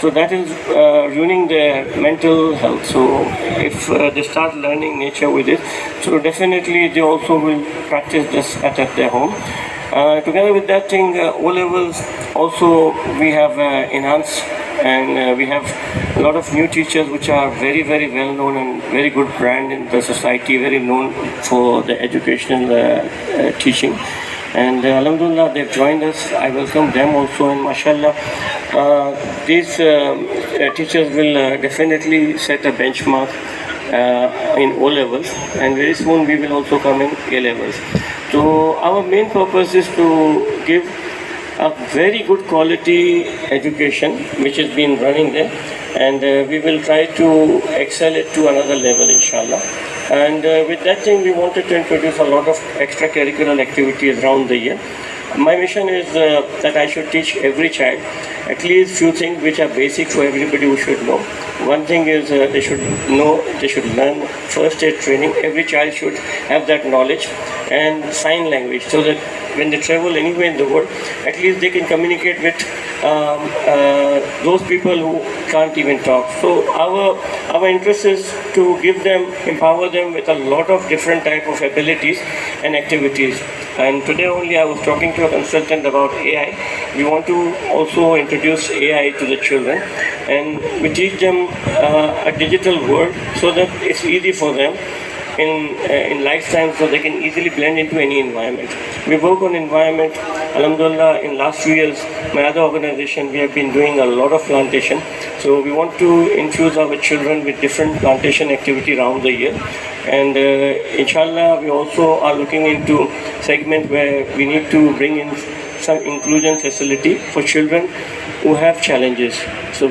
So that is ruining their mental health. So if they start learning nature with it, so definitely they also will practice this at their home. Together with that thing, O levels also we have enhanced, and we have a lot of new teachers which are very very well known and very good brand in the society, very known for the educational teaching. And alhamdulillah they've joined us. I welcome them also, and mashallah these teachers will definitely set a benchmark in O levels, and very soon we will also come in A levels. So our main purpose is to give a very good quality education which has been running there, and we will try to excel it to another level, inshallah. And with that thing, we wanted to introduce a lot of extracurricular activities around the year. My mission is that I should teach every child at least few things which are basic for everybody who should know. One thing is they should learn first aid training. Every child should have that knowledge, and sign language, so that when they travel anywhere in the world, at least they can communicate with those people who can't even talk. So our interest is to give them, empower them with a lot of different type of abilities and activities. And today only I was talking to a consultant about AI. We want to also introduce AI to the children, and we teach them a digital world so that it's easy for them in lifetime, so they can easily blend into any environment. We work on environment. Alhamdulillah, in last few years, my other organization, we have been doing a lot of plantation. So we want to infuse our children with different plantation activity around the year. And inshallah, we also are looking into segment where we need to bring in some inclusion facility for children who have challenges. So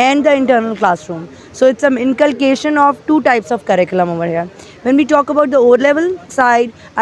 and the internal classroom. So it's some inculcation of two types of curriculum over here. When we talk about the O-level side,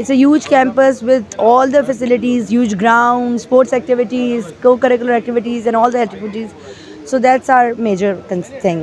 it's a huge campus with all the facilities, huge grounds, sports activities, co-curricular activities and all the activities. So that's our major thing.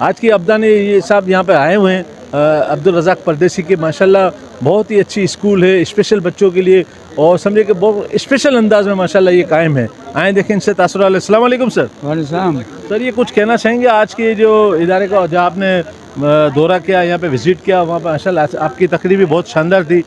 آج کی ابدانی یہ صاحب یہاں پہ آئے ہوئے ہیں عبدالرزاق پردیسی کے ماشاءاللہ بہت ہی اچھی اسکول ہے اسپیشل بچوں کے لیے اور سمجھے کہ بہت اسپیشل انداز میں ماشاءاللہ یہ قائم ہے. آئیں دیکھیں ان سے تاثرات. السلام علیکم سر. وعلیکم السلام. سر یہ کچھ کہنا چاہیں گے آج کے جو ادارے کا جہاں آپ نے دورہ کیا یہاں پہ وزٹ کیا وہاں پہ ماشاءاللہ آپ کی تقریر بھی بہت شاندار تھی.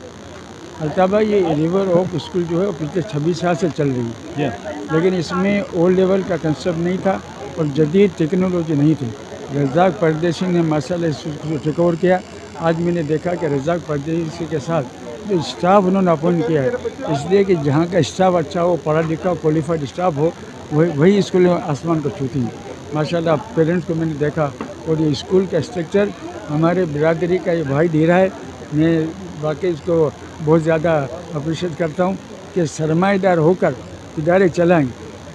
الطاف بھائی یہ ریور اوک اسکول جو ہے وہ پچھلے 26 سال سے چل رہی ہے لیکن اس میں اولڈ لیول کا کنسیپٹ نہیں تھا اور جدید ٹیکنالوجی نہیں تھی. رزاق پردیسی نے ماشاءاللہ اس کو ریکور کیا. آج میں نے دیکھا کہ رزاق پردیسی کے ساتھ جو اسٹاف انہوں نے اپوائنٹ کیا ہے اس لیے کہ جہاں کا اسٹاف اچھا ہو پڑھا لکھا کوالیفائڈ اسٹاف ہو وہی اسکول آسمان کو چھوتی ہیں. ماشاءاللہ پیرنٹس کو میں نے دیکھا اور یہ اسکول کا اسٹرکچر ہمارے برادری کا یہ بھائی دے رہا ہے. میں واقعی اس کو بہت زیادہ اپریشیٹ کرتا ہوں کہ سرمایہ دار ہو کر ادارے چلائیں.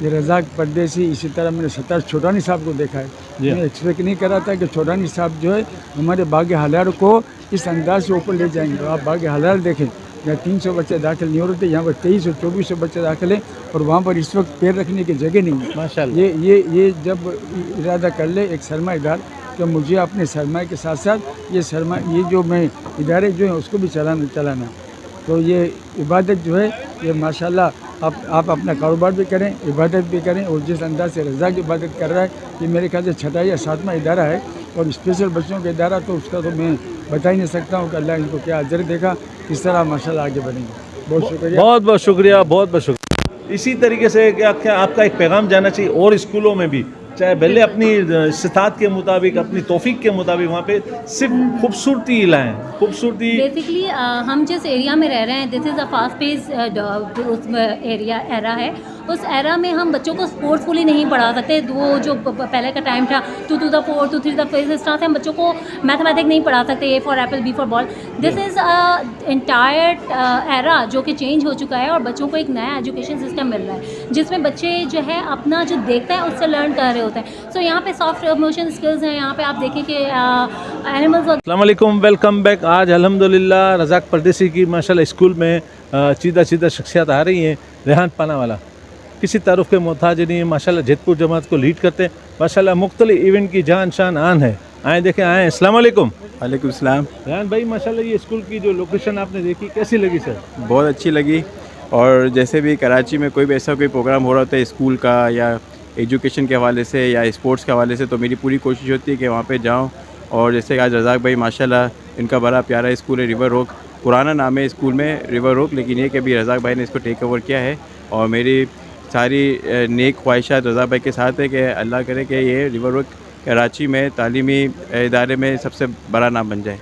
یہ رزاق پردیسی اسی طرح میں نے ستار چھوٹانی صاحب کو دیکھا ہے. میں ایکسپیکٹ نہیں کر رہا تھا کہ چھوٹانی صاحب جو ہے ہمارے باغ ہلار کو اس انداز سے اوپر لے جائیں گے. آپ باغ ہلار دیکھیں یہاں 300 بچے داخل نہیں ہو رہے تھے, یہاں پر 2300 2400 بچے داخل ہیں اور وہاں پر اس وقت پیر رکھنے کی جگہ نہیں ہے. ماشاءاللہ یہ جب ارادہ کر لے ایک سرمایہ دار کہ مجھے اپنے سرمایہ کے ساتھ ساتھ یہ جو میں ادارے جو ہیں اس کو بھی چلانا تو یہ عبادت جو ہے یہ ماشاءاللہ آپ اپنا کاروبار بھی کریں عبادت بھی کریں. اور جس انداز سے رزاق عبادت کر رہا ہے یہ میرے خیال سے 6واں یا 7واں ادارہ ہے اور اسپیشل بچوں کا ادارہ تو اس کا تو میں بتا ہی نہیں سکتا ہوں کہ اللہ ان کو کیا اجر دے گا کس طرح ماشاءاللہ آگے بڑھیں گے. بہت شکریہ. بہت بہت شکریہ بہت بہت شکریہ. اسی طریقے سے کیا آپ کا ایک پیغام جانا چاہیے اور اسکولوں میں بھی چاہے پہلے اپنی استطاعت کے مطابق اپنی توفیق کے مطابق وہاں پہ صرف خوبصورتی لائیں خوبصورتی. بیسکلی ہم جس ایریا میں رہ رہے ہیں دس از اے فاسٹ پیس اس ایرا ہے. اس ایرا میں ہم بچوں کو اسپورٹسفلی نہیں پڑھا سکتے. وہ جو پہلے کا ٹائم تھا 2 to the 4 2 3 the 5 اس طرح سے ہم بچوں کو میتھمیٹک نہیں پڑھا سکتے. A for apple B for ball. This is entire era جو کہ چینج ہو چکا ہے اور بچوں کو ایک نیا ایجوکیشن سسٹم مل رہا ہے جس میں بچے جو ہے اپنا جو دیکھتا ہے اس سے لرن کر رہے ہوتے ہیں. سو یہاں پہ سافٹ موشن اسکلز ہیں. یہاں پہ آپ دیکھیں کہ اینیملز. السلام علیکم ویلکم بیک. آج الحمدللہ رزاق پردیسی کی ماشاءاللہ اسکول میں چیدہ شخصیات آ رہی ہیں. ریحان پانا والا کسی تعارف کے محتاج نہیں ہے ماشاءاللہ. جیت پور جماعت کو لیڈ کرتے ہیں ماشاءاللہ. مختلف ایونٹ کی جان شان آن ہے. آئیں دیکھیں آئیں. السلام علیکم. وعلیکم السلام. ریحان بھائی ماشاءاللہ یہ اسکول کی جو لوکیشن آپ نے دیکھی کیسی لگی سر؟ بہت اچھی لگی. اور جیسے بھی کراچی میں کوئی بھی ایسا کوئی پروگرام ہو رہا ہوتا ہے اسکول کا یا ایجوکیشن کے حوالے سے یا اسپورٹس کے حوالے سے تو میری پوری کوشش ہوتی ہے کہ وہاں پہ جاؤں. اور جیسے کہ آج رزاق بھائی ماشاءاللہ ان کا بڑا پیارا اسکول ہے ریور روک. پرانا نام ہے اسکول میں ریور روک لیکن یہ کہ ابھی رزاق بھائی نے اس کو ٹیک اوور کیا ہے. اور میری ساری نیک خواہشات رزاق بھائی کے ساتھ ہے کہ اللہ کرے کہ یہ ریور روک کراچی میں تعلیمی ادارے میں سب سے بڑا نام بن جائے.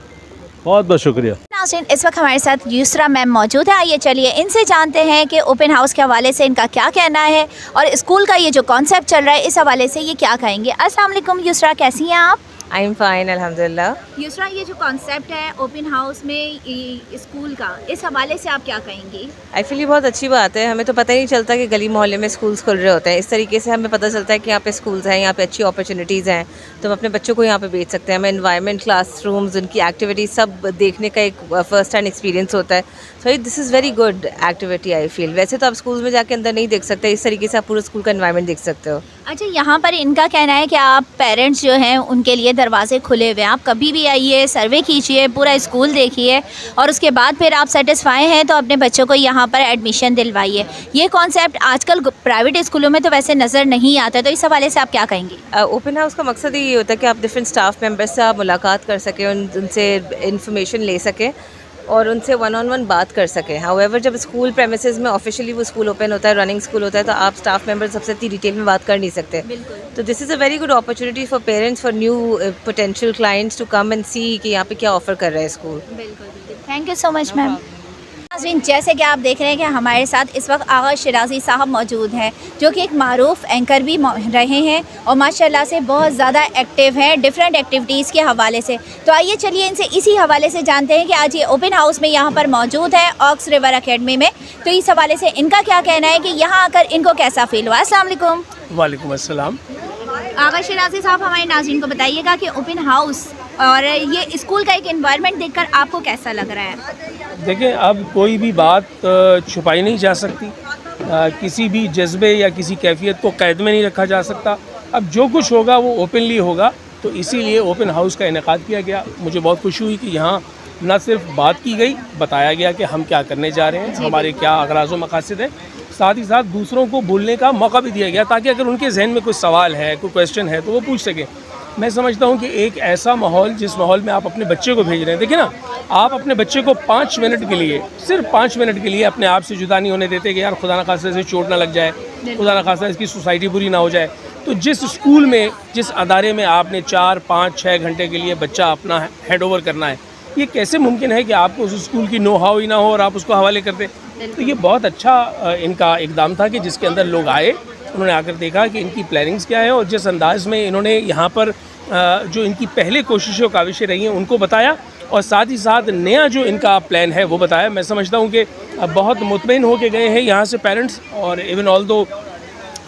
بہت بہت شکریہ. ناظرین اس وقت ہمارے ساتھ یسرا میم موجود ہے. آئیے چلیے ان سے جانتے ہیں کہ اوپن ہاؤس کے حوالے سے ان کا کیا کہنا ہے اور اسکول کا یہ جو کانسیپٹ چل رہا ہے اس حوالے سے یہ کیا کہیں گے. السلام علیکم یسرا, کیسی ہیں آپ؟ آئی ایم فائن الحمدللہ. یسرا یہ جو کانسیپٹ ہے اوپن ہاؤس میں اسکول کا اس حوالے سے آپ کیا کہیں گی؟ آئی فیل یہ بہت اچھی بات ہے. ہمیں تو پتہ ہی نہیں چلتا کہ گلی محلے میں اسکولس کھل رہے ہوتے ہیں. اس طریقے سے ہمیں پتہ چلتا ہے کہ یہاں پہ اسکولس ہیں, یہاں پہ اچھی اپرچونیٹیز ہیں تو ہم اپنے بچوں کو یہاں پہ بھیج سکتے ہیں. ہمیں انوائرمنٹ کلاس رومز ان کی ایکٹیویٹیز سب دیکھنے کا ایک فرسٹ ہینڈ ایکسپیرینس ہوتا ہے. سو دس از ویری گڈ ایکٹیویٹی آئی فیل. ویسے تو آپ اسکولس میں جا کے اندر نہیں دیکھ سکتے, اس طریقے سے آپ پورے اسکول کا انوائرمنٹ دیکھ سکتے ہو. اچھا یہاں پر ان کا کہنا ہے کہ آپ پیرنٹس جو ہیں ان کے لیے دروازے کھلے ہوئے ہیں, آپ کبھی بھی آئیے, سروے کیجیے, پورا اسکول دیکھیے اور اس کے بعد پھر آپ سیٹسفائی ہیں تو اپنے بچوں کو یہاں پر ایڈمیشن دلوائیے. یہ کانسیپٹ آج کل پرائیویٹ اسکولوں میں تو ویسے نظر نہیں آتا, تو اس حوالے سے آپ کیا کہیں گے؟ اوپن ہاؤس کا مقصد یہ ہوتا ہے کہ آپ ڈفرینٹ اسٹاف ممبرس سے آپ ملاقات کر سکیں, ان سے انفارمیشن لے سکیں اور ان سے 1-on-1 بات کر سکیں. ہاؤ ایور جب اسکول پریمیسز میں آفیشیلی وہ اسکول اوپن ہوتا ہے, رننگ اسکول ہوتا ہے, تو آپ اسٹاف ممبر سب سے اتنی ڈیٹیل میں بات کر نہیں سکتے. تو this is a very good opportunity for parents for new potential clients to come and see کہ یہاں پہ کیا آفر کر رہا ہے اسکول. بالکل. تھینک یو سو مچ میم. ناظرین جیسے کہ آپ دیکھ رہے ہیں کہ ہمارے ساتھ اس وقت آغا شرازی صاحب موجود ہیں جو کہ ایک معروف اینکر بھی رہے ہیں اور ماشاءاللہ سے بہت زیادہ ایکٹیو ہیں ڈفرینٹ ایکٹیویٹیز کے حوالے سے. تو آئیے چلیے ان سے اسی حوالے سے جانتے ہیں کہ آج یہ اوپن ہاؤس میں یہاں پر موجود ہے آکس ریور اکیڈمی میں, تو اس حوالے سے ان کا کیا کہنا ہے کہ یہاں آ کر ان کو کیسا فیل ہوا. السلام علیکم. وعلیکم السلام. آغا شرازی صاحب ہمارے ناظرین کو بتائیے گا کہ اوپن ہاؤس اور یہ اسکول کا ایک انوائرمنٹ دیکھ کر آپ کو کیسا لگ رہا ہے؟ دیکھیں اب کوئی بھی بات چھپائی نہیں جا سکتی, کسی بھی جذبے یا کسی کیفیت کو قید میں نہیں رکھا جا سکتا. اب جو کچھ ہوگا وہ اوپنلی ہوگا تو اسی لیے اوپن ہاؤس کا انعقاد کیا گیا. مجھے بہت خوشی ہوئی کہ یہاں نہ صرف بات کی گئی، بتایا گیا کہ ہم کیا کرنے جا رہے ہیں، ہمارے کیا اغراض و مقاصد ہیں، ساتھ ہی ساتھ دوسروں کو بولنے کا موقع بھی دیا گیا تاکہ اگر ان کے ذہن میں کوئی سوال ہے، کوئی کویشچن ہے تو وہ پوچھ سکیں. میں سمجھتا ہوں کہ ایک ایسا ماحول جس ماحول میں آپ اپنے بچے کو بھیج رہے ہیں، دیکھیں نا، آپ اپنے بچے کو 5 منٹ کے لیے، صرف 5 منٹ کے لیے اپنے آپ سے جدا نہیں ہونے دیتے کہ یار خدا نہ خواستہ سے چوٹ نہ لگ جائے، خدا نہ خواستہ اس کی سوسائٹی بری نہ ہو جائے. تو جس اسکول میں، جس ادارے میں آپ نے 4 5 6 گھنٹے کے لیے بچہ اپنا ہینڈ اوور کرنا ہے، یہ کیسے ممکن ہے کہ آپ کو اس اسکول کی نو ہاؤ ہی نہ ہو اور آپ اس کو حوالے کر دیں. تو یہ بہت اچھا ان کا اقدام تھا کہ جس کے اندر لوگ آئے، انہوں نے آ کر دیکھا کہ ان کی پلاننگز کیا ہے اور جس انداز میں انہوں نے یہاں پر جو ان کی پہلے کوششیں و کاوشیں رہی ہیں ان کو بتایا، اور ساتھ ہی ساتھ نیا جو ان کا پلان ہے وہ بتایا. میں سمجھتا ہوں کہ بہت مطمئن ہو کے گئے ہیں یہاں سے پیرنٹس، اور ایون آل دو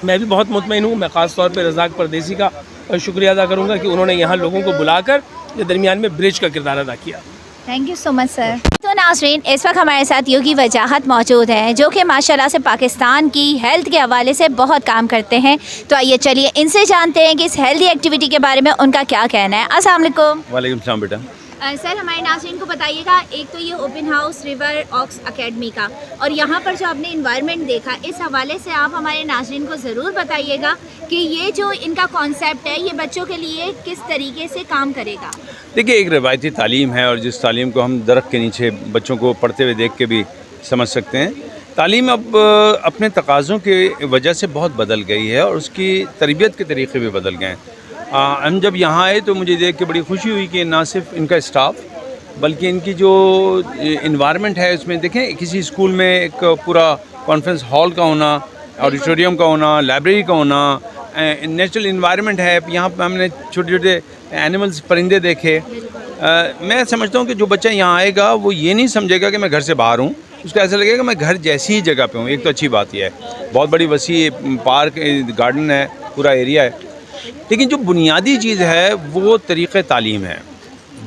میں بھی بہت مطمئن ہوں. میں خاص طور پہ رزاق پردیسی کا شکریہ ادا کروں گا کہ انہوں نے یہاں لوگوں کو بلا کر یہ درمیان میں برج کا کردار ادا کیا. تھینک یو سو مچ سر. تو ناظرین، اس وقت ہمارے ساتھ یوگی وجاہت موجود ہیں جو کہ ماشاءاللہ سے پاکستان کی ہیلتھ کے حوالے سے بہت کام کرتے ہیں. تو آئیے چلیے ان سے جانتے ہیں کہ اس ہیلتھی ایکٹیویٹی کے بارے میں ان کا کیا کہنا ہے. السلام علیکم. وعلیکم السلام بیٹا. سر، ہمارے ناظرین کو بتائیے گا، ایک تو یہ اوپن ہاؤس ریور آکس اکیڈمی کا، اور یہاں پر جو آپ نے انوائرمنٹ دیکھا، اس حوالے سے آپ ہمارے ناظرین کو ضرور بتائیے گا کہ یہ جو ان کا کانسیپٹ ہے یہ بچوں کے لیے کس طریقے سے کام کرے گا. دیکھیے، ایک روایتی تعلیم ہے اور جس تعلیم کو ہم درخت کے نیچے بچوں کو پڑھتے ہوئے دیکھ کے بھی سمجھ سکتے ہیں. تعلیم اب اپنے تقاضوں کی وجہ سے بہت بدل گئی ہے اور اس کی تربیت کے طریقے بھی بدل گئے ہیں. ہم جب یہاں آئے تو مجھے دیکھ کے بڑی خوشی ہوئی کہ نہ صرف ان کا اسٹاف بلکہ ان کی جو انوائرمنٹ ہے اس میں دیکھیں، کسی اسکول میں ایک پورا کانفرنس ہال کا ہونا، آڈیٹوریم کا ہونا، لائبریری کا ہونا، نیچرل انوائرمنٹ ہے. یہاں پہ ہم نے چھوٹے چھوٹے اینیملز، پرندے دیکھے. میں سمجھتا ہوں کہ جو بچہ یہاں آئے گا وہ یہ نہیں سمجھے گا کہ میں گھر سے باہر ہوں، اس کو ایسا لگے گا میں گھر جیسی ہی جگہ پہ ہوں. ایک تو اچھی بات یہ ہے، بہت بڑی وسیع پارک، گارڈن ہے، پورا ایریا ہے. لیکن جو بنیادی چیز ہے وہ طریقہ تعلیم ہے.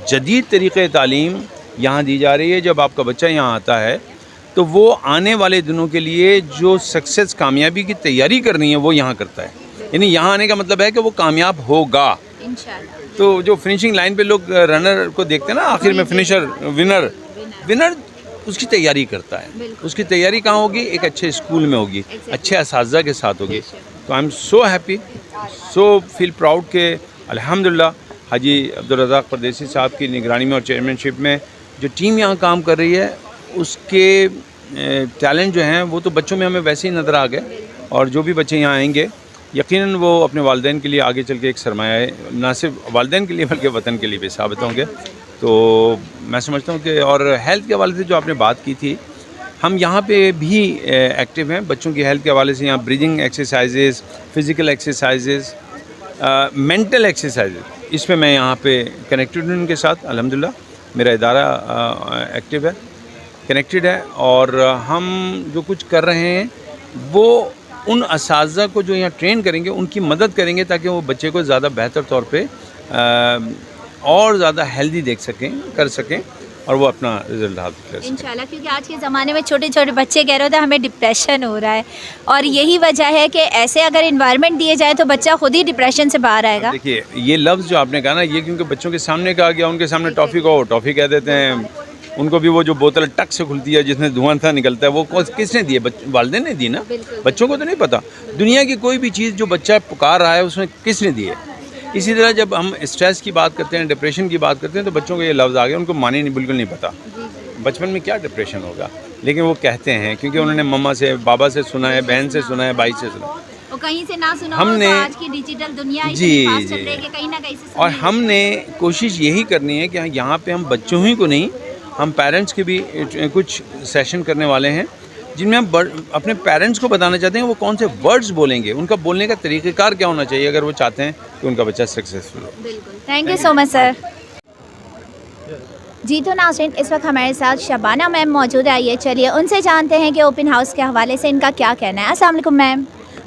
جدید طریقہ تعلیم یہاں دی جا رہی ہے. جب آپ کا بچہ یہاں آتا ہے تو وہ آنے والے دنوں کے لیے جو سکسیس، کامیابی کی تیاری کرنی ہے وہ یہاں کرتا ہے. یعنی یہاں آنے کا مطلب ہے کہ وہ کامیاب ہوگا. تو جو فنیشنگ لائن پہ لوگ رنر کو دیکھتے ہیں نا، آخر میں فنیشر، ونر اس کی تیاری کرتا ہے. اس کی تیاری کہاں ہوگی؟ ایک اچھے اسکول میں ہوگی، اچھے اساتذہ کے ساتھ ہوگی. تو I am so happy, so feel proud کہ الحمدللہ حاجی عبدالرزاق پردیسی صاحب کی نگرانی میں اور چیئرمین شپ میں جو ٹیم یہاں کام کر رہی ہے، اس کے ٹیلنٹ جو ہیں وہ تو بچوں میں ہمیں ویسے ہی نظر آ گئے. اور جو بھی بچے یہاں آئیں گے یقیناً وہ اپنے والدین کے لیے آگے چل کے ایک سرمایہ ہے، نہ صرف والدین کے لیے بلکہ وطن کے لیے بھی ثابت ہوں گے. تو میں سمجھتا ہوں کہ، اور ہیلتھ کے حوالے سے جو آپ نے بات کی تھی، ہم یہاں پہ بھی ایکٹیو ہیں بچوں کی ہیلتھ کے حوالے سے. یہاں breathing exercises, physical exercises, mental exercises, اس پہ میں یہاں پہ کنیکٹڈ ہوں ان کے ساتھ. الحمدللہ میرا ادارہ ایکٹیو ہے، کنیکٹڈ ہے، اور ہم جو کچھ کر رہے ہیں وہ ان اساتذہ کو جو یہاں ٹرین کریں گے ان کی مدد کریں گے تاکہ وہ بچے کو زیادہ بہتر طور پہ اور زیادہ ہیلدی دیکھ سکیں، کر سکیں، اور وہ اپنا رزلٹ حاصل کر سکیں انشاءاللہ. کیونکہ آج کے زمانے میں چھوٹے چھوٹے بچے کہہ رہے ہوتے ہیں ہمیں ڈپریشن ہو رہا ہے، اور یہی وجہ ہے کہ ایسے اگر انوائرمنٹ دیے جائے تو بچہ خود ہی ڈپریشن سے باہر آئے گا. دیکھیے، یہ لفظ جو آپ نے کہا نا، یہ کیونکہ بچوں کے سامنے کہا گیا، ان کے سامنے ٹافی کو ٹافی کہہ دیتے ہیں. ان کو بھی وہ جو بوتل ٹک سے کھلتی ہے جس میں دھواں تھا نکلتا ہے، وہ کس نے دی ہے؟ والدین نے دی نا. بچوں کو تو نہیں پتہ. دنیا کی کوئی بھی چیز جو بچہ پکار رہا ہے اس میں کس نے دی ہے. اسی طرح جب ہم اسٹریس کی بات کرتے ہیں، ڈپریشن کی بات کرتے ہیں، تو بچوں کو یہ لفظ آ گیا، ان کو معنی نہیں، بالکل نہیں پتہ. بچپن میں کیا ڈپریشن ہوگا، لیکن وہ کہتے ہیں کیونکہ انہوں نے مما سے، بابا سے سنا ہے، بہن سے سنا ہے، بھائی سے سنا ہے. کہیں سے نہ سنا ہم نے، آج کی ڈیجیٹل دنیا اتنی فاسٹ چل رہی ہے کہ کہیں نہ کہیں سے. اور ہم نے کوشش یہی کرنی ہے کہ یہاں پہ ہم بچوں ہی کو نہیں، ہم پیرنٹس کے بھی کچھ سیشن کرنے والے ہیں جن میں ہم اپنے پیرنٹس کو بتانا چاہتے ہیں وہ کون سے ورڈز بولیں گے، ان کا بولنے کا طریقہ کار کیا ہونا چاہیے اگر وہ چاہتے ہیں کہ ان کا بچہ سکسیزفل ہو. بالکل. تھینک یو سو مچ سر. جی تو ناظرین، اس وقت ہمارے ساتھ شبانہ میم موجود ہے. آئیے چلیے ان سے جانتے ہیں کہ اوپن ہاؤس کے حوالے سے ان کا کیا کہنا ہے. السلام علیکم میم.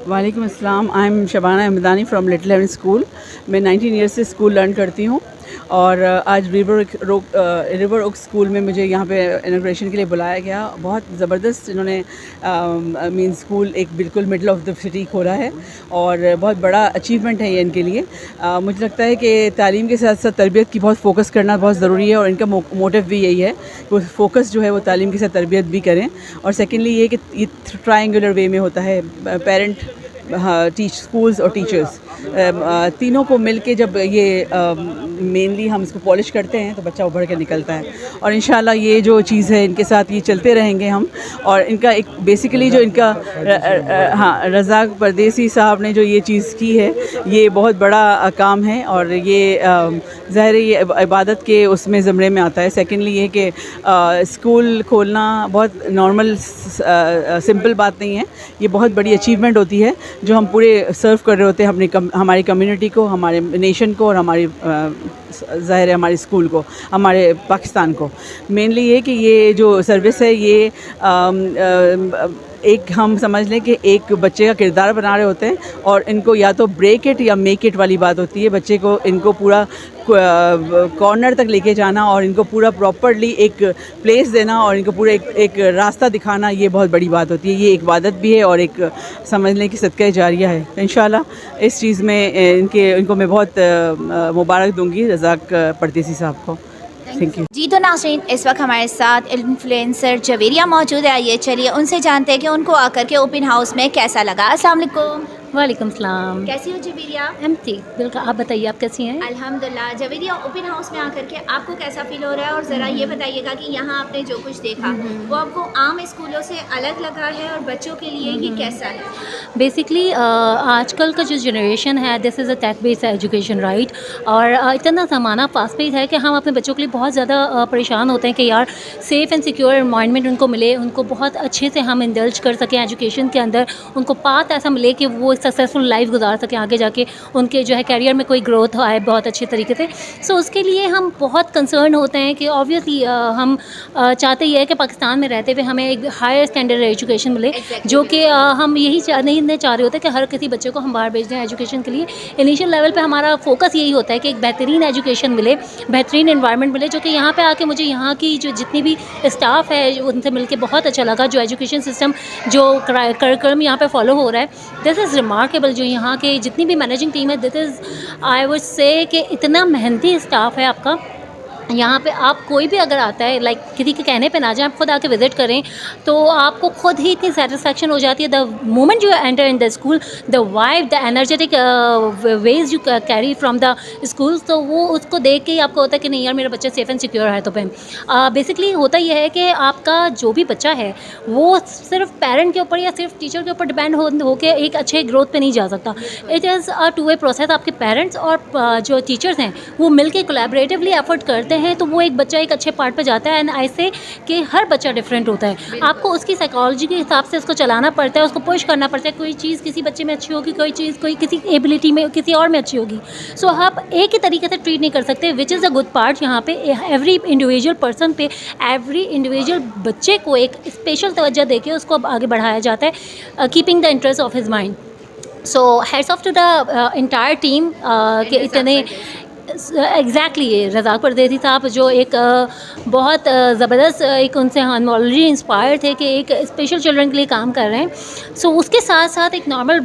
وعلیکم السلام. I am Shabana Ahmadani from little heaven school. میں 19 ایئرس سے اسکول لرن کرتی ہوں. اور آج ریور اوک اسکول میں مجھے یہاں پہ انوگریشن کے لیے بلایا گیا. بہت زبردست انہوں نے اسکول ایک بالکل مڈل آف دا سٹی کھولا ہے اور بہت بڑا اچیومنٹ ہے یہ ان کے لیے. مجھے لگتا ہے کہ تعلیم کے ساتھ ساتھ تربیت کی بہت فوکس کرنا بہت ضروری ہے اور ان کا موٹو بھی یہی ہے کہ وہ فوکس جو ہے وہ تعلیم کے ساتھ تربیت بھی کریں. اور سیکنڈلی یہ کہ یہ ٹرائنگولر وے میں ہوتا ہے, پیرنٹ, اسکولز اور ٹیچرز تینوں کو مل کے جب یہ مینلی ہم اس کو پالش کرتے ہیں تو بچہ ابھر کے نکلتا ہے. اور انشاءاللہ یہ جو چیز ہے ان کے ساتھ یہ چلتے رہیں گے ہم. اور ان کا ایک بیسیکلی جو ان کا رزاق پردیسی صاحب نے جو یہ چیز کی ہے یہ بہت بڑا کام ہے اور یہ ظاہر یہ عبادت کے اس میں زمرے میں آتا ہے. سیکنڈلی یہ کہ اسکول کھولنا بہت نارمل سمپل بات نہیں ہے, یہ بہت بڑی اچیومنٹ ہوتی ہے جو ہم پورے سرو کر رہے ہوتے ہیں ہماری کمیونٹی کو, ہمارے نیشن کو اور ہماری ظاہر ہے ہمارے اسکول کو, ہمارے پاکستان کو. مینلی یہ کہ یہ جو سروس ہے یہ ایک ہم سمجھ لیں کہ ایک بچے کا کردار بنا رہے ہوتے ہیں اور ان کو یا تو بریک اٹ یا میک اٹ والی بات ہوتی ہے. بچے کو ان کو پورا کارنر تک لے کے جانا اور ان کو پورا پراپرلی ایک پلیس دینا اور ان کو پورا ایک راستہ دکھانا, یہ بہت بڑی بات ہوتی ہے. یہ ایک عبادت بھی ہے اور ایک سمجھ لیں کہ صدقہ جاریہ ہے. انشاءاللہ اس چیز میں ان کو میں بہت مبارک دوں گی رزاق پردیسی صاحب کو. Thank you. جی تو ناظرین اس وقت ہمارے ساتھ انفلوئنسر جویریہ موجود ہے. آئیے چلیے ان سے جانتے ہیں کہ ان کو آ کر کے اوپن ہاؤس میں کیسا لگا. السلام علیکم. وعلیکم السلام. کیسی ہو جویریہ؟ ایم ٹھیک بالکل. آپ بتائیے آپ کیسی ہیں؟ الحمدللہ. جویریہ اوپن ہاؤس میں آ کر کے آپ کو کیسا فیل ہو رہا ہے اور ذرا یہ بتائیے گا کہ یہاں آپ نے جو کچھ دیکھا وہ آپ کو عام اسکولوں سے الگ لگا ہے اور بچوں کے لیے یہ کیسا ہے؟ بیسکلی آج کل کا جو جنریشن ہے دس is a take base education right, اور اتنا زمانہ فاسٹ پیس ہے کہ ہم اپنے بچوں کے لیے بہت زیادہ پریشان ہوتے ہیں کہ یار سیف اینڈ سیکیور انوائرمنٹ ان کو ملے, ان کو بہت اچھے سے ہم انڈلج کر سکیں ایجوکیشن کے اندر, ان کو پاتھ ایسا ملے کہ وہ سکسیزفل لائف گزار سکیں, آگے جا کے ان کے جو ہے کیریئر میں کوئی گروتھ آئے بہت اچھے طریقے سے. سو اس کے لیے ہم بہت کنسرن ہوتے ہیں کہ آبویسلی ہم چاہتے ہی ہے کہ پاکستان میں رہتے ہوئے ہمیں ایک ہائر اسٹینڈرڈ ایجوکیشن ملے, جو کہ ہم یہی نہیں چاہ رہے ہوتے کہ ہر کسی بچے کو ہم باہر بھیج دیں ایجوکیشن کے لیے. انیشیل لیول پہ ہمارا فوکس یہی ہوتا ہے کہ ایک بہترین ایجوکیشن ملے, بہترین انوائرمنٹ ملے, جو کہ یہاں پہ آ کے مجھے یہاں کی جو جتنی بھی اسٹاف ہے ان سے مل کے بہت اچھا لگا. جو ایجوکیشن سسٹم جو کرکلم یہاں پہ فالو ہو رہا ہے دس از ریمارکیبل. جو یہاں کے جتنی بھی مینیجنگ ٹیم ہے دس از آئی وڈ سے کہ اتنا محنتی اسٹاف ہے آپ کا یہاں پہ. آپ کوئی بھی اگر آتا ہے لائک کسی کے کہنے پہ نہ جائیں, آپ خود آ کے وزٹ کریں تو آپ کو خود ہی اتنی سیٹسفیکشن ہو جاتی ہے. The moment you enter in the school, the vibe, the energetic ways you carry from the school, تو وہ اس کو دیکھ کے ہی آپ کو ہوتا ہے کہ نہیں یار میرا بچہ سیف اینڈ سیکیور ہے. تو بیسکلی ہوتا یہ ہے کہ آپ کا جو بھی بچہ ہے وہ صرف پیرنٹ کے اوپر یا صرف ٹیچر کے اوپر ڈپینڈ ہو کے ایک اچھے گروتھ پہ نہیں جا سکتا. It is a two way process. آپ کے پیرنٹس اور جو ٹیچرس ہیں وہ مل کے کولیبریٹیولی ایفرٹ کرتے ہیں تو وہ ایک بچہ ایک اچھے پارٹ پہ جاتا ہے. اینڈ ایسے کہ ہر بچہ ڈفرینٹ ہوتا ہے, آپ کو اس کی سائیکالوجی کے حساب سے اس کو چلانا پڑتا ہے, اس کو پش کرنا پڑتا ہے. کوئی چیز کسی بچے میں اچھی ہوگی, کوئی چیز کوئی کسی ایبلٹی میں کسی اور میں اچھی ہوگی. سو آپ ایک ہی طریقے سے ٹریٹ نہیں کر سکتے, وچ از اے گڈ پارٹ. یہاں پہ ایوری انڈیویجول پرسن پہ, ایوری انڈیویجول بچے کو ایک اسپیشل توجہ دے کے اس کو آگے بڑھایا جاتا ہے, keeping the interest of his mind. So heads off to the entire team کہ اتنے ایگزیکٹلی رزاق پردیسی صاحب جو ایک بہت زبردست ایک ان سے ہم آلریڈی انسپائر تھے کہ ایک اسپیشل چلڈرن کے لیے کام کر رہے ہیں. سو اس کے ساتھ ساتھ ایک نارمل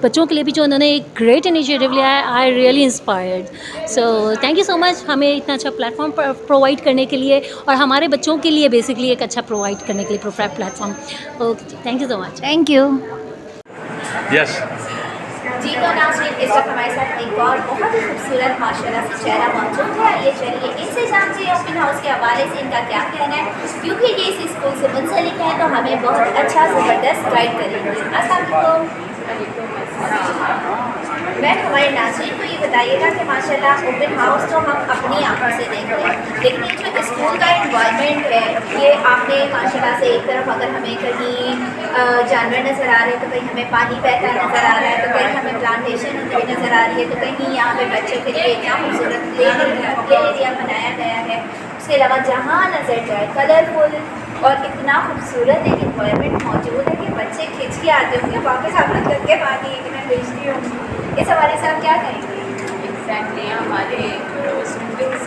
بچوں کے لیے بھی جو انہوں نے ایک گریٹ انیشیٹو لیا ہے, I really inspired. So thank you so much ہمیں اتنا اچھا پلیٹ فارم پرووائڈ کرنے کے لیے اور ہمارے بچوں کے لیے بیسکلی ایک اچھا پرووائڈ کرنے کے لیے platform. Okay thank you so much. Thank you. Yes. جی تو ناظرین اس وقت ہمارے ساتھ ایک اور بہت ہی خوبصورت ماشاءاللہ سے چہرہ موجود ہے. یہ چلیے ان سے جانتے ہیں اوپن ہاؤس کے حوالے سے ان کا کیا کہنا ہے, کیونکہ یہ اس اسکول سے منسلک ہے تو ہمیں بہت اچھا زبردست گائڈ کریں گے. السلام علیکم. میم ہمارے ناظرین کو یہ بتائیے گا کہ ماشاءاللہ اوپن ہاؤس تو ہم اپنی آنکھوں سے دیکھ رہے ہیں, لیکن یہ جو اسکول کا انوائرمنٹ ہے یہ آپ نے ماشاءاللہ سے ایک طرف اگر ہمیں کہیں جانور نظر آ رہے ہیں تو کہیں ہمیں پانی بہتا نظر آ رہا ہے, تو کہیں ہمیں پلانٹیشن ہوتی ہوئی نظر آ رہی ہے, تو کہیں یہاں پہ بچوں کے لیے اتنا خوبصورت پلے ایریا بنایا گیا ہے. اس کے علاوہ جہاں نظر جائے کلرفل اور اتنا خوبصورت ایک انوائرمنٹ موجود ہے کہ بچے کھینچ کے آتے ہوں گے واپس آپ لوگ کر کے پانی کہ میں بھیجتی ہوں. اس حوالے سے آپ کیا کہیں گے؟ ایگزیکٹلی ہمارے جو student siblings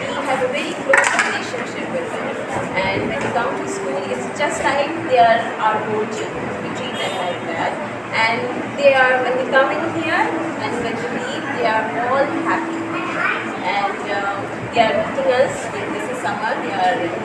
we have a very close relationship with them. And when we come to school, it's just like they are our own children. We treat them like that. And they are, when they come in here and when they leave, they are all happy. And they are meeting us. This is summer. They are in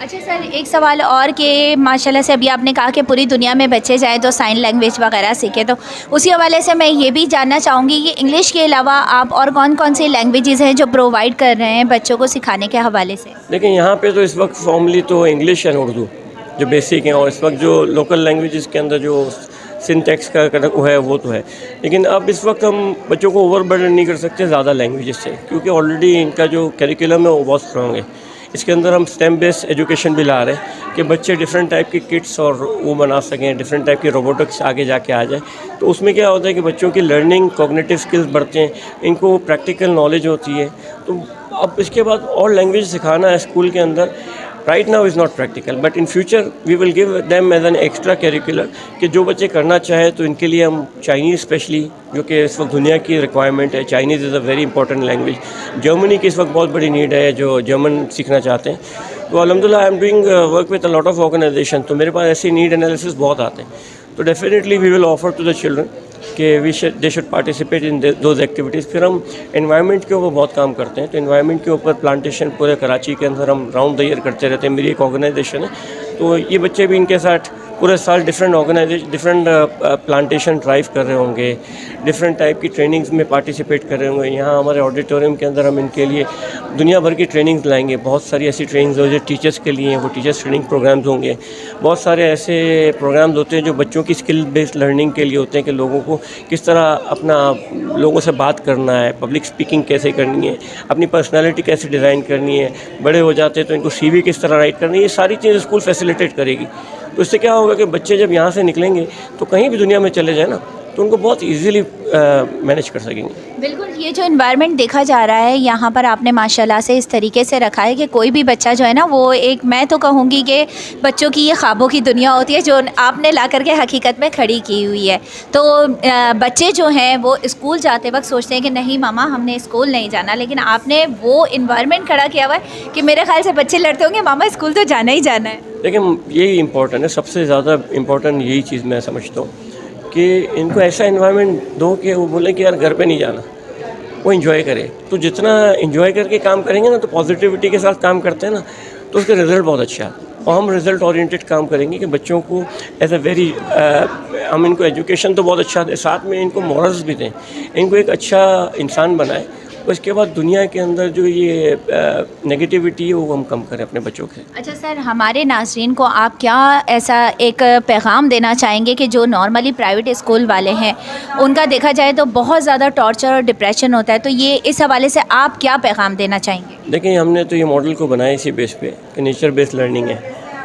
اچھا سر، ایک سوال اور کہ ماشاءاللہ سے ابھی آپ نے کہا کہ پوری دنیا میں بچے جائیں تو سائن لینگویج وغیرہ سیکھیں، تو اسی حوالے سے میں یہ بھی جاننا چاہوں گی کہ انگلش کے علاوہ آپ اور کون کون سی لینگویجز ہیں جو پرووائڈ کر رہے ہیں بچوں کو سکھانے کے حوالے سے؟ لیکن یہاں پہ تو اس وقت فارملی تو انگلش اینڈ اردو جو بیسک ہیں، اور اس وقت جو لوکل لینگویجز کے اندر جو سنٹیکس کا ہے وہ تو ہے. لیکن اب اس وقت ہم بچوں کو اوور برڈن نہیں کر سکتے زیادہ لینگویجز سے، کیونکہ آلریڈی ان کا جو کریکولم ہے وہ بہت اسٹرانگ ہے. اس کے اندر ہم اسٹیم بیس ایجوکیشن بھی لا رہے ہیں کہ بچے ڈفرینٹ ٹائپ کی کٹس اور وہ بنا سکیں، ڈفرینٹ ٹائپ کی روبوٹکس آگے جا کے آ جائے. تو اس میں کیا ہوتا ہے کہ بچوں کی لرننگ کوگنیٹیو اسکلز بڑھتے ہیں، ان کو پریکٹیکل نالج ہوتی ہے. تو اب اس کے بعد اور لینگویج سکھانا ہے اسکول کے اندر. Right now is not practical, but in future we will give them as an extra curricular کہ جو بچے کرنا چاہے تو ان کے لیے ہم چائنیز اسپیشلی، جو کہ اس وقت دنیا کی ریکوائرمنٹ ہے، Chinese is a very important language. Germany کی اس وقت بہت بڑی نیڈ ہے جو جرمن سیکھنا چاہتے ہیں. تو الحمدللہ I am doing work with a lot of organization. تو میرے پاس ایسی نیڈ انالیسس بہت آتے ہیں. تو definitely we will offer to the children کہ they should participate in those activities. پھر ہم انوائرمنٹ کے اوپر بہت کام کرتے ہیں. تو انوائرمنٹ کے اوپر پلانٹیشن پورے کراچی کے اندر ہم راؤنڈ دا ایئر کرتے رہتے ہیں. میری ایک آرگنائزیشن ہے، تو یہ بچے بھی ان کے ساتھ پورے سال ڈفرینٹ پلانٹیشن ڈرائیو کر رہے ہوں گے، ڈفرینٹ ٹائپ کی ٹریننگز میں پارٹیسپیٹ کر رہے ہوں گے. یہاں ہمارے آڈیٹوریم کے اندر ہم ان کے لیے دنیا بھر کی ٹریننگز لائیں گے. بہت ساری ایسی ٹریننگز ہوں جو ٹیچرس کے لیے ہیں، وہ ٹیچرس ٹریننگ پروگرامز ہوں گے. بہت سارے ایسے پروگرامز ہوتے ہیں جو بچوں کی اسکل بیسڈ لرننگ کے لیے ہوتے ہیں کہ لوگوں کو کس طرح اپنا لوگوں سے بات کرنا ہے، پبلک اسپیکنگ کیسے کرنی ہے، اپنی پرسنالٹی کیسے ڈیزائن کرنی ہے. بڑے ہو جاتے ہیں تو ان کو سی وی کس طرح رائٹ کرنی ہے. یہ ساری چیزیں اسکول فیسیلیٹیٹ کرے گی. تو اس سے کیا ہوگا کہ بچے جب یہاں سے نکلیں گے تو کہیں بھی دنیا میں چلے جائیں نا تو ان کو بہت ایزیلی مینیج کر سکیں گے. بالکل، یہ جو انوائرمنٹ دیکھا جا رہا ہے یہاں پر آپ نے ماشاءاللہ سے اس طریقے سے رکھا ہے کہ کوئی بھی بچہ جو ہے نا وہ ایک، میں تو کہوں گی کہ بچوں کی یہ خوابوں کی دنیا ہوتی ہے جو آپ نے لا کر کے حقیقت میں کھڑی کی ہوئی ہے. تو بچے جو ہیں وہ اسکول جاتے وقت سوچتے ہیں کہ نہیں ماما ہم نے اسکول نہیں جانا، لیکن آپ نے وہ انوائرمنٹ کھڑا کیا ہوا ہے کہ میرے خیال سے بچے لڑتے ہوں گے ماما اسکول تو جانا ہی جانا ہے. لیکن یہی امپورٹنٹ ہے، سب سے زیادہ امپورٹنٹ یہی چیز میں سمجھتا ہوں کہ ان کو ایسا انوائرمنٹ دو کہ وہ بولیں کہ یار گھر پہ نہیں جانا، وہ انجوائے کرے. تو جتنا انجوائے کر کے کام کریں گے نا، تو پازیٹیوٹی کے ساتھ کام کرتے ہیں نا، تو اس کا رزلٹ بہت اچھا ہے. اور ہم رزلٹ اورینٹیڈ کام کریں گے کہ بچوں کو ایز اے ویری ہم ان کو ایجوکیشن تو بہت اچھا دیں، ساتھ میں ان کو مورلز بھی دیں، ان کو ایک اچھا انسان بنائیں. اس کے بعد دنیا کے اندر جو یہ نگیٹیوٹی ہے وہ ہم کم کریں اپنے بچوں کے. اچھا سر، ہمارے ناظرین کو آپ کیا ایسا ایک پیغام دینا چاہیں گے کہ جو نارملی پرائیویٹ اسکول والے ہیں ان کا دیکھا جائے تو بہت زیادہ ٹارچر اور ڈپریشن ہوتا ہے، تو یہ اس حوالے سے آپ کیا پیغام دینا چاہیں گے؟ دیکھیں، ہم نے تو یہ ماڈل کو بنایا اسی بیس پہ کہ نیچر بیس لرننگ ہے.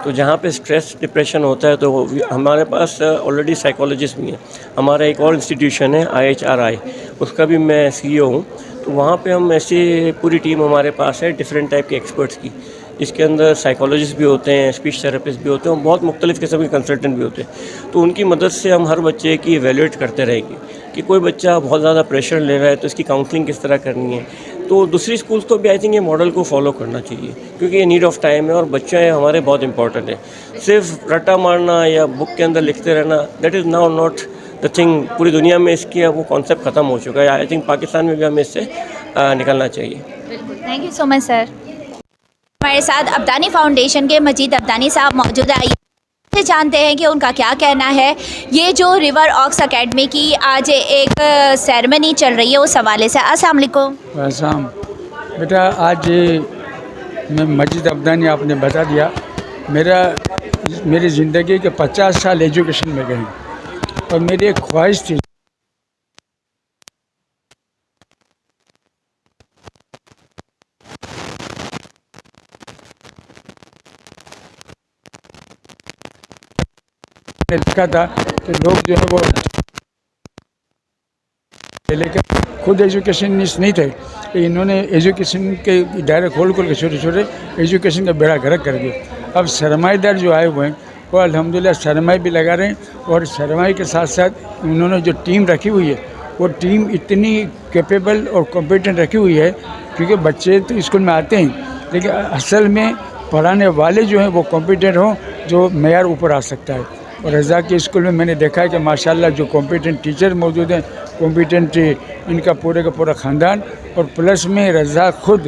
تو جہاں پہ اسٹریس ڈپریشن ہوتا ہے تو ہمارے پاس آلریڈی سائیکالوجسٹ بھی ہیں. ہمارا ایک اور انسٹیٹیوشن ہے IHRI، اس کا بھی میں CEO ہوں. تو وہاں پہ ہم ایسی پوری ٹیم ہمارے پاس ہے ڈفرینٹ ٹائپ کے ایکسپرٹس کی، جس کے اندر سائیکالوجسٹ بھی ہوتے ہیں، اسپیچ تھراپسٹ بھی ہوتے ہیں، اور بہت مختلف قسم کے کنسلٹنٹ بھی ہوتے ہیں. تو ان کی مدد سے ہم ہر بچے کی ایویلویٹ کرتے رہیں گے کہ کوئی بچہ بہت زیادہ پریشر لے رہا ہے تو اس کی کاؤنسلنگ کس طرح کرنی ہے. تو دوسری اسکولس کو بھی آئی تھنک یہ ماڈل کو فالو کرنا چاہیے، کیونکہ یہ نیڈ آف ٹائم ہے اور بچے ہمارے بہت امپورٹنٹ ہیں. صرف رٹا مارنا یا بک کے اندر لکھتے رہنا that is now not the thing. پوری دنیا میں اس کی وہ کانسیپٹ ختم ہو چکا ہے. آئی تھنک پاکستان میں بھی ہمیں اس سے نکلنا چاہیے. بالکل، تھینک یو سو مچ سر. ہمارے ساتھ ابدانی فاؤنڈیشن کے مجید ابدانی صاحب موجود ہیں، سے جانتے ہیں کہ ان کا کیا کہنا ہے. یہ جو ریور آکس اکیڈمی کی آج ایک سیرمنی چل رہی ہے اس حوالے سے. السلام علیکم. السلام بیٹا، آج میں مجید ابدانی آپ نے بتا دیا، میری زندگی کے 50 سال ایجوکیشن میں گئے اور میری ایک خواہش تھی لکھا تھا کہ لوگ جو ہے وہ لیکن خود ایجوکیشنسٹ نہیں تھے. انہوں نے ایجوکیشن کے ادارے کھول کے چھوٹے چھوٹے ایجوکیشن کا بیڑا گرک کر دیا. اب سرمایہ دار جو آئے ہوئے ہیں وہ الحمدللہ سرمایہ بھی لگا رہے ہیں، اور سرمایہ کے ساتھ ساتھ انہوں نے جو ٹیم رکھی ہوئی ہے وہ ٹیم اتنی کیپیبل اور کمپیٹنٹ رکھی ہوئی ہے، کیونکہ بچے تو اسکول میں آتے ہیں لیکن اصل میں پڑھانے والے جو ہیں وہ کمپیٹنٹ ہوں جو معیار اوپر آ سکتا ہے. اور رضا کے اسکول میں نے دیکھا ہے کہ ماشاءاللہ جو کمپیٹنٹ ٹیچر موجود ہیں، کمپیٹنٹ ان کا پورے خاندان، اور پلس میں رضا خود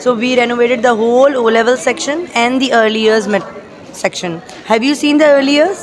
So we renovated the whole O-level section and the early years section. Have you seen the early years?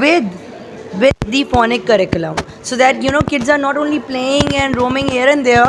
with the phonic curriculum, so that kids are not only playing and roaming here and there,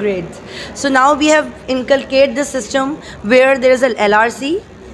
grades. So now we have inculcated this system where there is an LRC.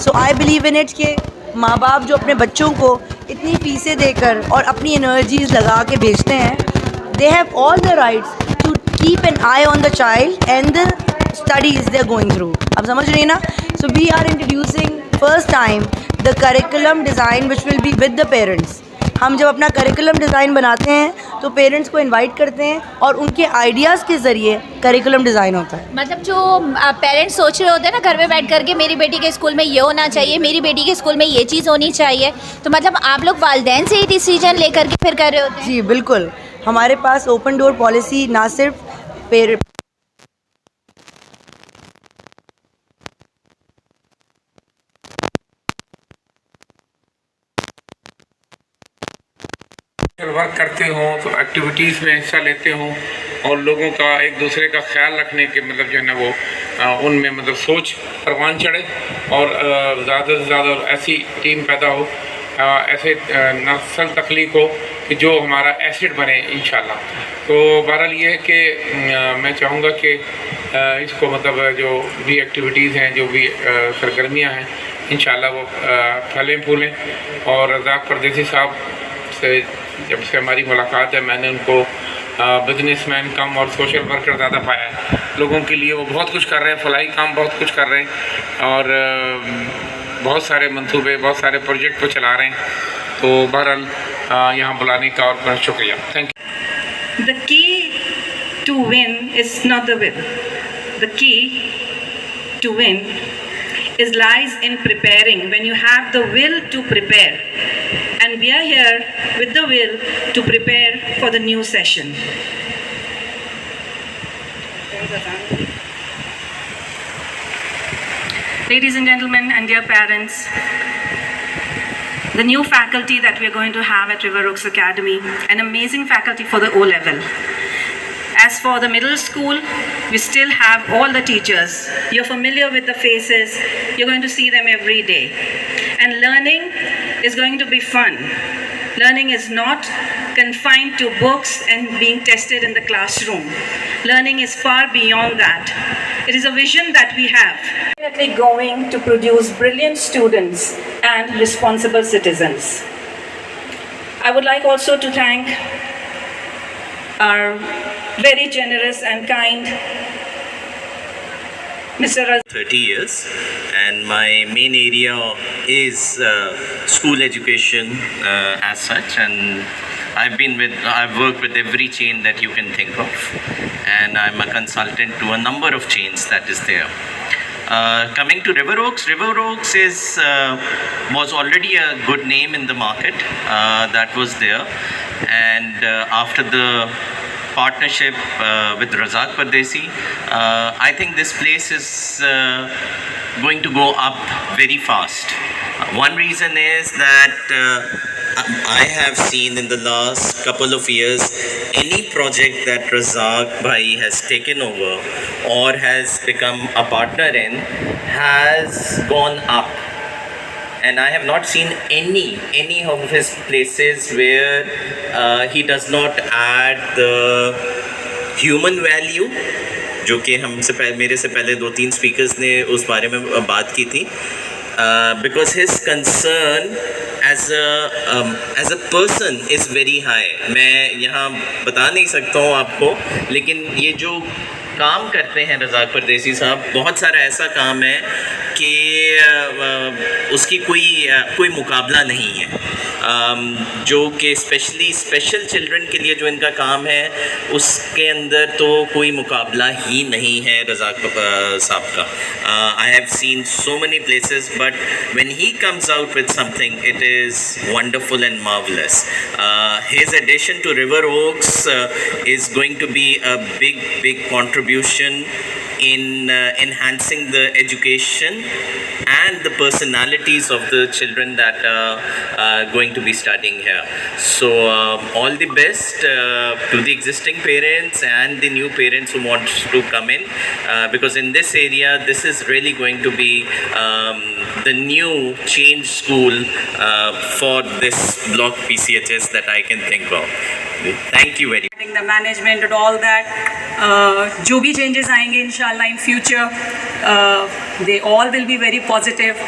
So I believe in it کہ ماں باپ جو اپنے بچوں کو اتنی فیسیں دے کر اور اپنی انرجیز لگا کے بھیجتے ہیں, they have all the rights to keep an eye on the child and the studies they are going through. آپ سمجھ رہی ہیں نا. So we are introducing first time the curriculum design which will be with the parents. ہم جب اپنا curriculum design بناتے ہیں تو پیرنٹس کو انوائٹ کرتے ہیں اور ان کے آئیڈیاز کے ذریعے کریکولم ڈیزائن ہوتا ہے. مطلب جو پیرنٹس سوچ رہے ہوتے ہیں نا گھر میں بیٹھ کر کے میری بیٹی کے اسکول میں یہ ہونا چاہیے, میری بیٹی کے اسکول میں یہ چیز ہونی چاہیے, تو مطلب آپ لوگ والدین سے ہی ڈیسیجن لے کر کے پھر کر رہے ہوتے ہیں؟ جی بالکل. ہمارے پاس اوپن ڈور پالیسی نہ صرف ورک کرتے ہوں تو ایکٹیویٹیز میں حصہ لیتے ہوں اور لوگوں کا ایک دوسرے کا خیال رکھنے کے مطلب جو ہے نا وہ ان میں مطلب سوچ پروان چڑھے اور زیادہ سے زیادہ ایسی ٹیم پیدا ہو, ایسے نسل تخلیق ہو کہ جو ہمارا ایسٹ بنے انشاءاللہ. تو بہرحال یہ ہے کہ میں چاہوں گا کہ اس کو مطلب جو بھی ایکٹیویٹیز ہیں, جو بھی سرگرمیاں ہیں, انشاءاللہ وہ پھلیں پھولیں. اور رزاق پردیسی صاحب سے جب سے ہماری ملاقات ہے میں نے ان کو بزنس مین کم اور سوشل ورکر زیادہ پایا ہے. لوگوں کے لیے وہ بہت کچھ کر رہے ہیں, فلاحی کام بہت کچھ کر رہے ہیں اور بہت سارے منصوبے, بہت سارے پروجیکٹ کو چلا رہے ہیں. تو بہرحال یہاں بلانے کا اور بہت شکریہ. Thank you. The key to win is not the will. The key to win lies in preparing. When you have the will to prepare, and we are here with the will to prepare for the new session. Ladies and gentlemen and dear parents, the new faculty that we are going to have at River Oaks Academy, an amazing faculty for the O-level. As for the middle school, we still have all the teachers. You're familiar with the faces. You're going to see them every day. And learning is going to be fun. Learning is not confined to books and being tested in the classroom. Learning is far beyond that. It is a vision that we have. Definitely going to produce brilliant students and responsible citizens. I would like also to thank our very generous and kind Mr. 30 years, and my main area is school education as such, and I've worked with every chain that you can think of, and I'm a consultant to a number of chains that is there. Coming to River Oaks was already a good name in the market that was there, and after the partnership with Razak Pardesi, I think this place is going to go up very fast. One reason is that I have seen in the last couple of years, any project that Razak Bhai has taken over or has become a partner in has gone up. And I have not seen any of his places where he does not add the human value, جو کہ میرے سے پہلے 2-3 speakers نے اس بارے میں بات کی تھی. Because his concern as a person is very high. میں یہاں بتا نہیں سکتا ہوں آپ کو, لیکن یہ جو کام کرتے ہیں رزاق پردیسی صاحب, بہت سارا ایسا کام ہے کہ اس کی کوئی مقابلہ نہیں ہے, جو کہ اسپیشل چلڈرن کے لیے جو ان کا کام ہے اس کے اندر تو کوئی مقابلہ ہی نہیں ہے رزاق صاحب کا. I have seen so many places, but when he comes out with something, it is wonderful and marvelous. His addition to River Oaks is going to be a big contribution in enhancing the education and the personalities of the children that are going to be studying here. So all the best to the existing parents and the new parents who want to come in, because in this area this is really going to be the new change school for this block PCHS that I can think of. Thank you very much. The management and all that, جو بھی changes آئیں گے inshallah in future, they all will be very positive.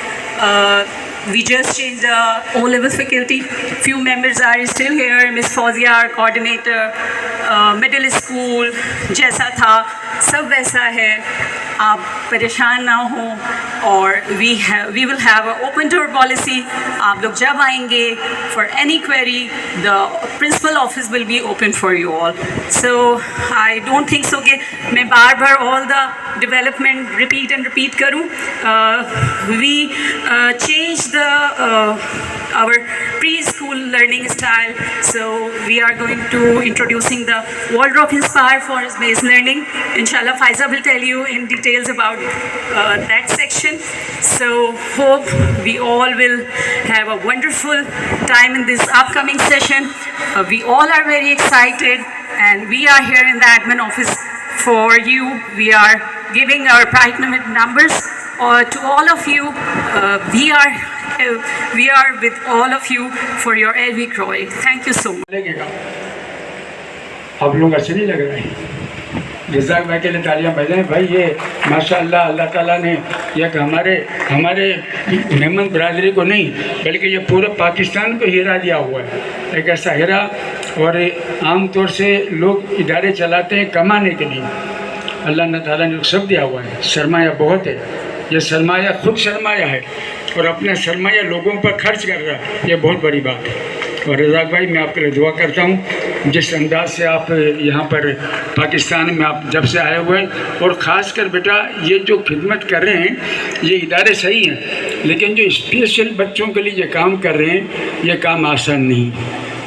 We just changed the O-level faculty. Few members are still here. Miss Fauzia, our coordinator. Middle school جیسا تھا سب ویسا ہے. آپ پریشان نہ ہوں. اور we will have an open door policy. آپ لوگ جب آئیں گے for any query, the principal office will be open for you all. So I don't think so کہ میں بار بار all the development repeat کروں. We changed our preschool learning style. So we are going to introducing the Waldorf inspired forest based learning. Inshallah Faiza will tell you in details about that section. So hope we all will have a wonderful time in this upcoming session. We all are very excited and we are here in the admin office for you. We are giving our pride numbers to all of you. We are with all of you for your every glory. Thank you so much. آپ لوگ اچھے نہیں لگ رہے ہیں. رزاق بھائی کے لیے تالیاں بجائیں. بھائی یہ ماشاءاللہ اللہ تعالیٰ نے ایک ہمارے مہمان برادری کو نہیں بلکہ یہ پورے پاکستان کو ہیرا دیا ہوا ہے. ایک ایسا ہیرا. اور عام طور سے لوگ ادارے چلاتے ہیں کمانے کے لیے. اللہ تعالیٰ نے سب دیا ہوا ہے. سرمایہ بہت ہے. یہ سرمایہ خود سرمایہ ہے اور اپنا سرمایہ لوگوں پر خرچ کر رہا ہے. یہ بہت بڑی بات ہے. اور رزاق بھائی میں آپ کے لیے دعا کرتا ہوں جس انداز سے آپ یہاں پر پاکستان میں آپ جب سے آئے ہوئے اور خاص کر بیٹا یہ جو خدمت کر رہے ہیں یہ ادارے صحیح ہیں لیکن جو اسپیشل بچوں کے لیے یہ کام کر رہے ہیں یہ کام آسان نہیں.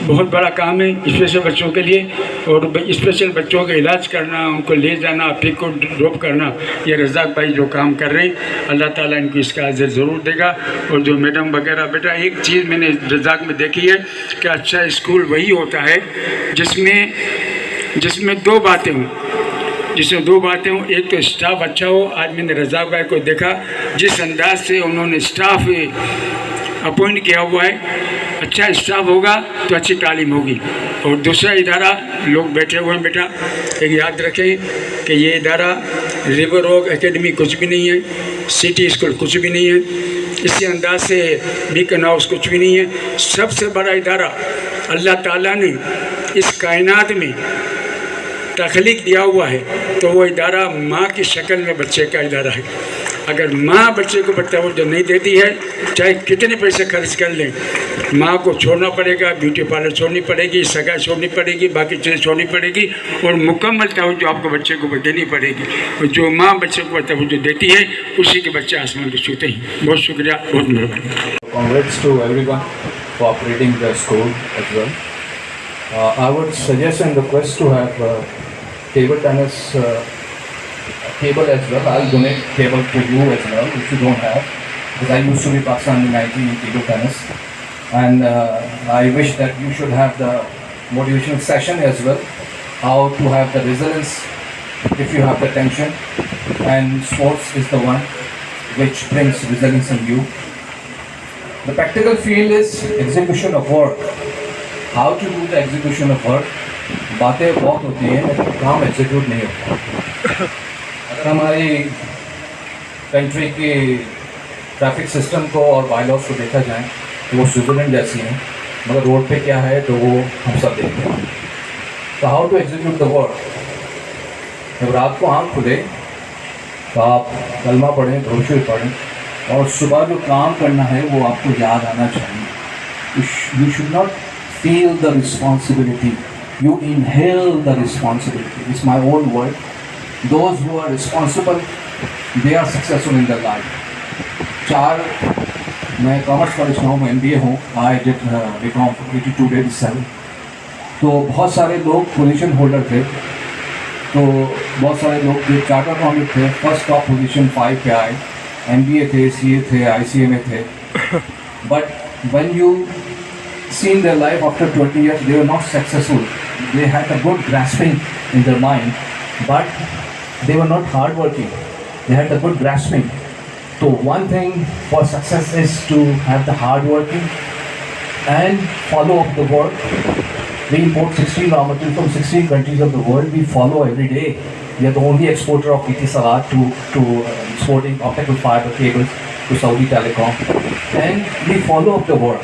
بہت بڑا کام ہے اسپیشل بچوں کے لیے. اور اسپیشل بچوں کا علاج کرنا ان کو لے جانا پک کو ڈراپ کرنا یہ رزاق بھائی جو کام کر رہے ہیں اللہ تعالیٰ ان کو اس کا اجر ضرور دے گا. اور جو میڈم وغیرہ بیٹا ایک چیز میں نے رزاق میں دیکھی ہے کہ اچھا اسکول وہی ہوتا ہے جس میں دو باتیں ہوں. ایک تو اسٹاف اچھا ہو. آج میں نے رزاق بھائی کو دیکھا جس انداز سے انہوں نے اسٹاف اپوائنٹ کیا ہوا ہے. اچھا اسٹاف ہوگا تو اچھی تعلیم ہوگی. اور دوسرا ادارہ لوگ بیٹھے ہوئے ہیں بیٹا ایک یاد رکھیں کہ یہ ادارہ ریور اوک اکیڈمی کچھ بھی نہیں ہے. سٹی اسکول کچھ بھی نہیں ہے. اسی انداز سے بیکن ہاؤس کچھ بھی نہیں ہے. سب سے بڑا ادارہ اللہ تعالیٰ نے اس کائنات میں تخلیق دیا ہوا ہے تو وہ ادارہ ماں کی شکل میں بچے کا ادارہ ہے. اگر ماں بچے کو توجہ نہیں دیتی ہے چاہے کتنے پیسے خرچ کر لیں ماں کو چھوڑنا پڑے گا. بیوٹی پارلر چھوڑنی پڑے گی. سگائی چھوڑنی پڑے گی. باقی چیزیں چھوڑنی پڑے گی اور مکمل توجہ آپ کو بچے کو دینی پڑے گی. اور جو ماں بچے کو توجہ دیتی ہے اسی کے بچے آسمان کو چھوتے ہیں. بہت شکریہ. بہت مہربانی. Congrats to everyone for operating the school as well. I would suggest and request to have table tennis table as well. I'll donate table to you as well if you don't have, because I used to be Pakistan under-19 in table tennis, and I wish that you should have the motivational session as well, how to have the resilience if you have the tension, and sports is the one which brings resilience in you. The practical field is execution of work. How to do the execution of work. باتیں بہت ہوتی ہیں لیکن کام execute نہیں ہوتا. اگر ہماری country کی ٹریفک سسٹم کو اور بائی لاز کو دیکھا جائے تو وہ سوئٹزرلینڈ جیسی ہیں مگر روڈ پہ کیا ہے تو وہ ہم سب دیکھتے ہیں. تو how to execute the work. جب رات کو آنکھ کھلے تو آپ کلمہ پڑھیں بروشر پڑھیں اور صبح جو کام کرنا ہے وہ آپ کو یاد آنا چاہیے. You should not feel the responsibility. You inhale the responsibility. It's my own word. Those who are responsible, they are successful in their life. میں کامرس کالج کا ہوں, میں MBA ہوں. I did BCom 82-87. تو بہت سارے لوگ پوزیشن ہولڈر تھے. تو بہت سارے لوگ جو چارٹر اکاؤنٹنٹ تھے فرسٹ ٹاپ پوزیشن 5 پہ آئے. MBA تھے, CA تھے, ICMA تھے. But when you see in their life after 20 years they were not successful. They had a good grasping in their mind but they were not hard working. They had a good grasping. So one thing for success is to have the hard working and follow up the work. We import 16 raw materials from 16 countries of the world. We follow every day. We are the only exporter of PT Salat to exporting optical fiber cables to Saudi Telecom, and we follow up the work.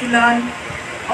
to learn,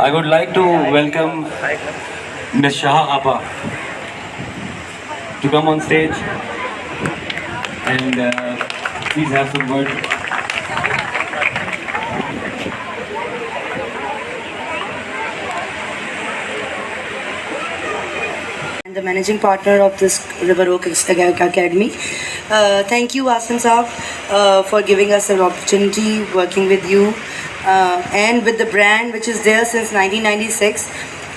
I would like to welcome Ms. Shah Appa to come on stage and please have some words. The managing partner of this River Oak Academy. Thank you, Asim Saab, for giving us an opportunity working with you and with the brand which is there since 1996.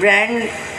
brand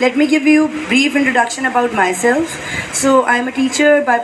Let me give you brief introduction about myself. So I am a teacher by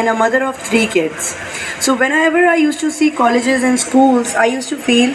and a mother of 3 kids. So whenever I used to see colleges and schools, I used to feel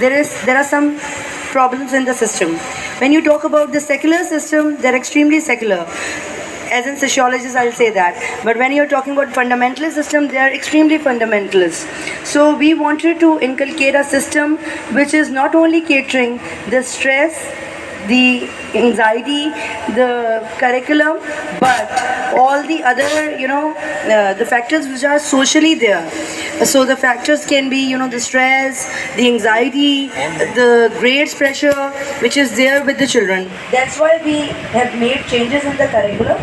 there are some problems in the system. When you talk about the secular system, they're extremely secular. As in sociologists, I'll say that. But when you're talking about fundamentalist system, they are extremely fundamentalist. So we wanted to inculcate a system which is not only catering the stress, the anxiety, the curriculum, but all the other, the factors which are socially there. So the factors can be, the stress, the anxiety, the grades pressure, which is there with the children. That's why we have made changes in the curriculum.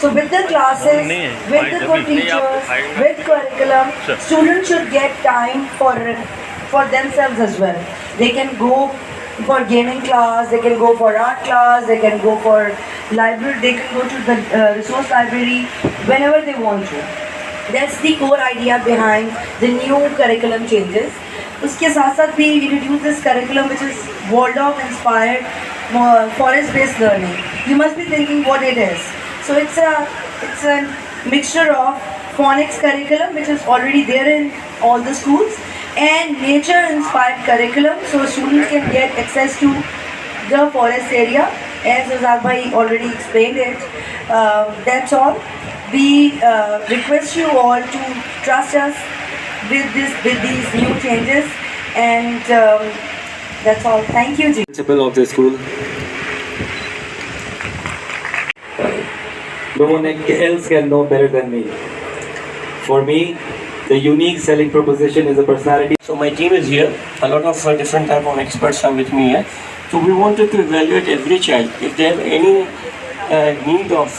So with the classes, with the good teachers, with curriculum, students should get time for themselves as well. They can go for gaming class, they can go for art class, they can go for library, they can go to the resource library whenever they want to. That's the core idea behind the new curriculum changes. Uske saath saath we introduce this curriculum which is Waldorf inspired forest based learning. You must be thinking what it is. So it's a mixture of phonics curriculum which is already there in all the schools and nature inspired curriculum, so students can get access to the forest area as Razak bhai already explained it. That's all. We request you all to trust us with these new changes, and that's all. Thank you, Ji. Principal of the school. No one else can know better than me. For me, the unique selling proposition is a personality. So my team is here. A lot of different type of experts are with me here. So we wanted to evaluate every child if they have any need of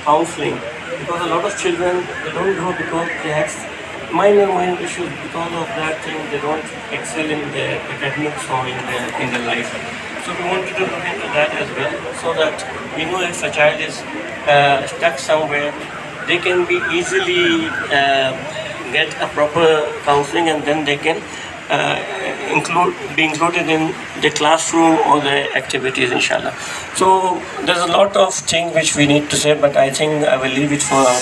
counseling, because a lot of children, they don't grow because they have minor issues. Because of that thing, they don't excel in their academics or in their life. So we wanted to look into that as well, so that we know if a child is stuck somewhere, they can be easily get a proper counseling, and then they can be included in the classroom or the activities, inshallah. So there's a lot of things which we need to say, but I think I will leave it for our